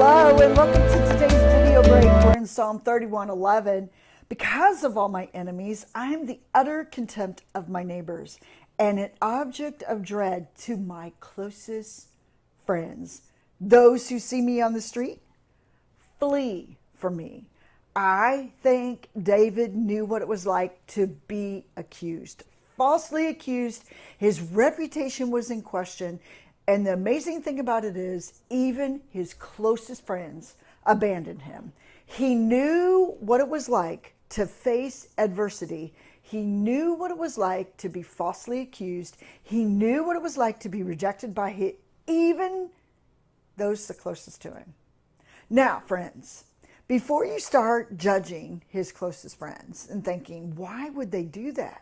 Hello and welcome to today's video break. We're in Psalm 31:11. Because of all my enemies, I am the utter contempt of my neighbors and an object of dread to my closest friends. Those who see me on the street flee from me. I think David knew what it was like to be accused, falsely accused. His reputation was in question. And the amazing thing about it is, even his closest friends abandoned him. He knew what it was like to face adversity. He knew what it was like to be falsely accused. He knew what it was like to be rejected by even those the closest to him. Now, friends, before you start judging his closest friends and thinking, why would they do that?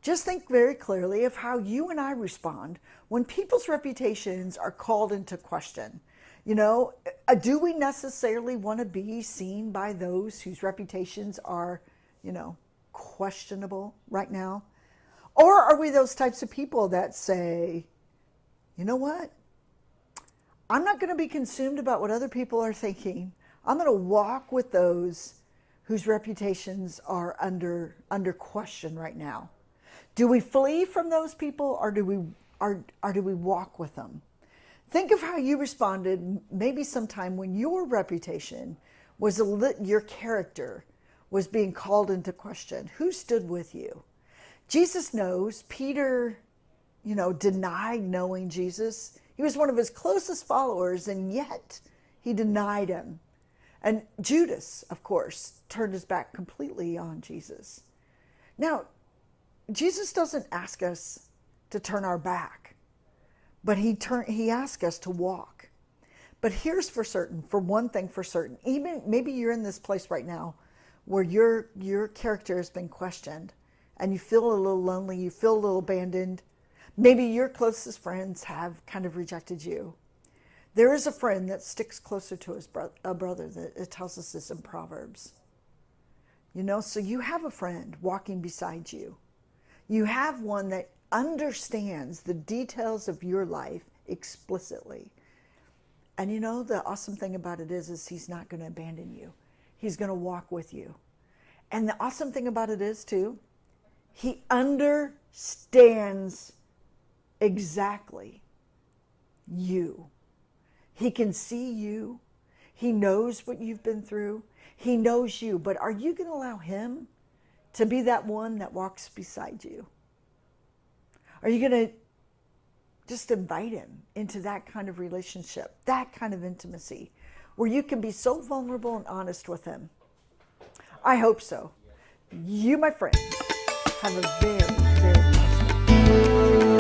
Just think very clearly of how you and I respond when people's reputations are called into question. Do we necessarily want to be seen by those whose reputations are, questionable right now? Or are we those types of people that say, you know what? I'm not going to be consumed about what other people are thinking. I'm going to walk with those whose reputations are under question right now. Do we flee from those people, or do we walk with them? Think of how you responded maybe sometime when your reputation was your character was being called into question. Who stood with you? Jesus knows. Peter, denied knowing Jesus. He was one of his closest followers, and yet he denied him. And Judas, of course, turned his back completely on Jesus. Now, Jesus doesn't ask us to turn our back, but he asks us to walk. But here's for certain, for one thing for certain, even maybe you're in this place right now where your character has been questioned and you feel a little lonely, you feel a little abandoned. Maybe your closest friends have kind of rejected you. There is a friend that sticks closer to a brother. That it tells us this in Proverbs. So you have a friend walking beside you. You have one that understands the details of your life explicitly. And the awesome thing about it is he's not going to abandon you. He's going to walk with you. And the awesome thing about it is, too, he understands exactly you. He can see you. He knows what you've been through. He knows you. But are you going to allow him to be that one that walks beside you? Are you going to just invite him into that kind of relationship, that kind of intimacy, where you can be so vulnerable and honest with him? I hope so. You, my friend, have a very, very blessed day.